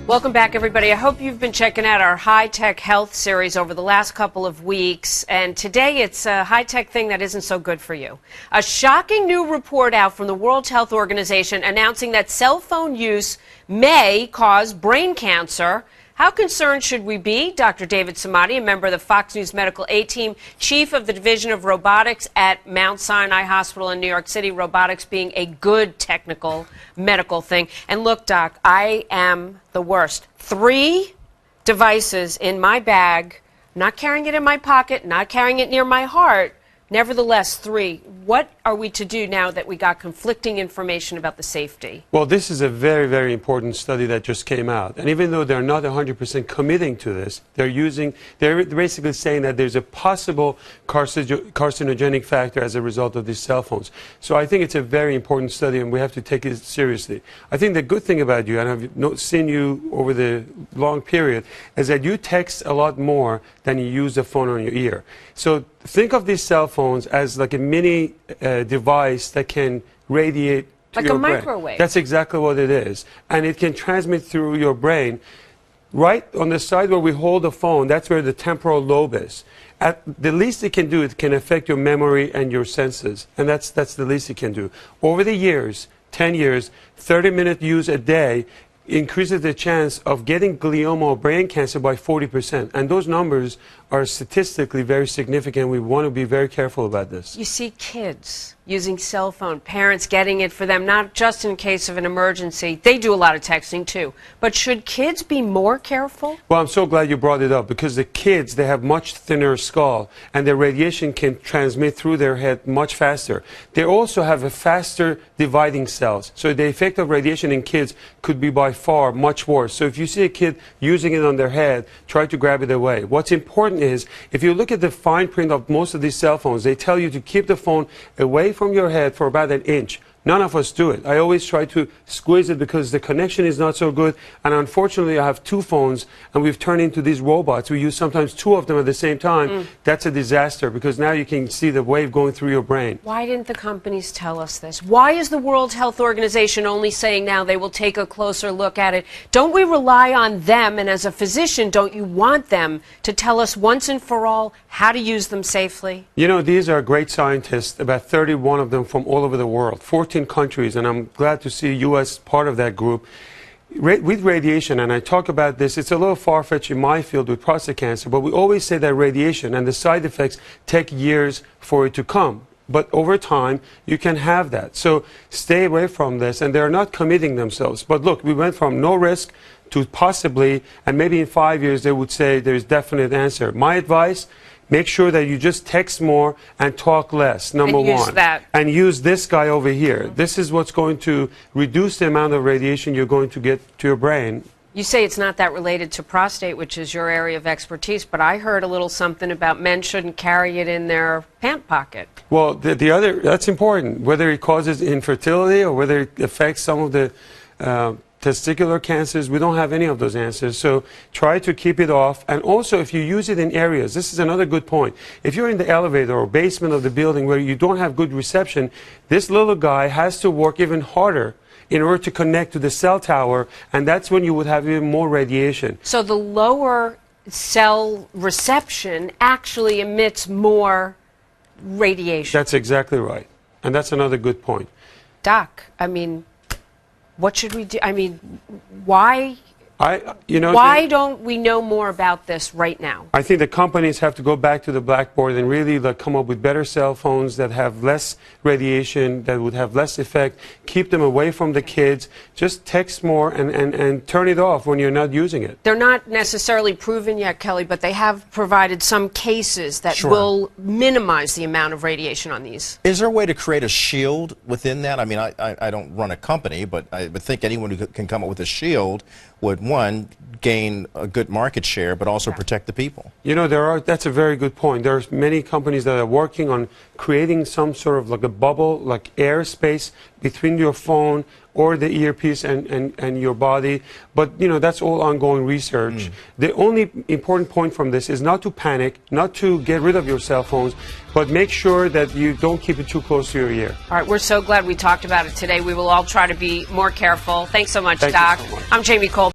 Welcome back, everybody. I hope you've been checking out our high-tech health series over the last couple of weeks. And today it's a high-tech thing that isn't so good for you. A shocking new report out from the World Health Organization announcing that cell phone use may cause brain cancer. How concerned should we be? Dr. David Samadi, a member of the Fox News Medical A-Team, chief of the Division of Robotics at Mount Sinai Hospital in New York City, robotics being a good technical medical thing. And look, Doc, I am the worst. 3 devices in my bag, not carrying it in my pocket, not carrying it near my heart. Nevertheless, 3. What are we to do now that we got conflicting information about the safety? Well, this is a very, very important study that just came out. And even though they're not 100% committing to this, they're basically saying that there's a possible carcinogenic factor as a result of these cell phones. So I think it's a very important study, and we have to take it seriously. I think the good thing about you, and I've seen you over the long period, is that you text a lot more than you use the phone on your ear. So think of these cell phones as like a mini device that can radiate to like your a brain. microwave. That's exactly what it is. And it can transmit through your brain. Right on the side where we hold the phone, that's where the temporal lobe is. At the least it can do, it can affect your memory and your senses. And that's the least it can do. Over the years, 10 years, 30-minute use a day increases the chance of getting glioma or brain cancer by 40%. And those numbers are statistically very significant. We want to be very careful about this. You see kids using cell phone, parents getting it for them, not just in case of an emergency. They do a lot of texting too. But should kids be more careful? Well, I'm so glad you brought it up, because the kids, they have much thinner skull, and the radiation can transmit through their head much faster. They also have a faster dividing cells. So the effect of radiation in kids could be by far much worse. So if you see a kid using it on their head, try to grab it away. What's important is, if you look at the fine print of most of these cell phones, they tell you to keep the phone away from your head for about 1 inch. None of us do it. I always try to squeeze it because the connection is not so good. And unfortunately, I have 2 phones, and we've turned into these robots. We use sometimes 2 of them at the same time. That's a disaster, because now you can see the wave going through your brain. Why didn't the companies tell us this? Why is the World Health Organization only saying now they will take a closer look at it? Don't we rely on them? And as a physician, don't you want them to tell us once and for all how to use them safely? You know, these are great scientists, about 31 of them from all over the world, 14 countries, and I'm glad to see U.S. part of that group. With radiation, and I talk about this, it's a little far-fetched in my field with prostate cancer, but we always say that radiation and the side effects take years for it to come. But over time, you can have that. So stay away from this, and they're not committing themselves. But look, we went from no risk to possibly, and maybe in 5 years they would say there's definite answer. My advice, make sure that you just text more and talk less, number one. Use that. And use this guy over here. This is what's going to reduce the amount of radiation you're going to get to your brain. You say it's not that related to prostate, which is your area of expertise, but I heard a little something about men shouldn't carry it in their pant pocket. Well, the other, that's important. Whether it causes infertility or whether it affects some of the testicular cancers, we don't have any of those answers. So try to keep it off. And also, if you use it in areas, this is another good point. If you're in the elevator or basement of the building where you don't have good reception, this little guy has to work even harder in order to connect to the cell tower, and that's when you would have even more radiation. So the lower cell reception actually emits more radiation. That's exactly right. And that's another good point. Doc, I mean, what should we do? I mean, why don't we know more about this right now? I think the companies have to go back to the blackboard and really come up with better cell phones that have less radiation, that would have less effect, keep them away from the kids, just text more and turn it off when you're not using it. They're not necessarily proven yet, Kelly, but they have provided some cases that will minimize the amount of radiation on these. Is there a way to create a shield within that? I mean, I don't run a company, but I would think anyone who can come up with a shield would, one, gain a good market share, but also protect the people. You know, that's a very good point. There are many companies that are working on creating some sort of like a bubble, like air space between your phone or the earpiece and your body. But, you know, that's all ongoing research. The only important point from this is not to panic, not to get rid of your cell phones, but make sure that you don't keep it too close to your ear. All right, we're so glad we talked about it today. We will all try to be more careful. Thanks so much, Thank Doc. you so much. I'm Jamie Cole.